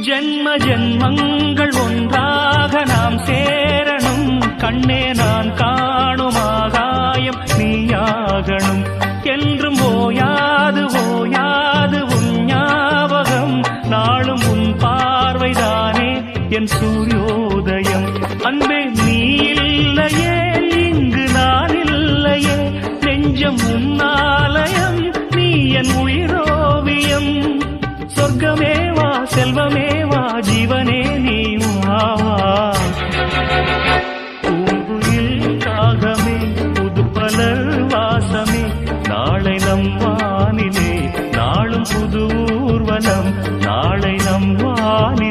ஜென்ம ஜென்மங்கள் ஒன்றாக நாம் சேரணும். கண்ணே நான் காணும் ஆகாயம் நீயாகணும். என்றும் ஓயாது ஓயாது உன் ஞாபகம். நாளும் உன் பார்வைதானே என் சூரியோதயம். அன்பே நீ இல்லையே இங்கு நான் இல்லையே. நெஞ்சம் உன்னாலயம் நீ என் உயிரோவியம். சொர்க்கமேவா செல்வமேவா ஜீவனே நீ வா. பூங்குயில் காகமே புதுப்பலர் வாசமே. நாளை நம் வானிலே நாளும் புது ஊர்வலம். நாளை நம் வானிலே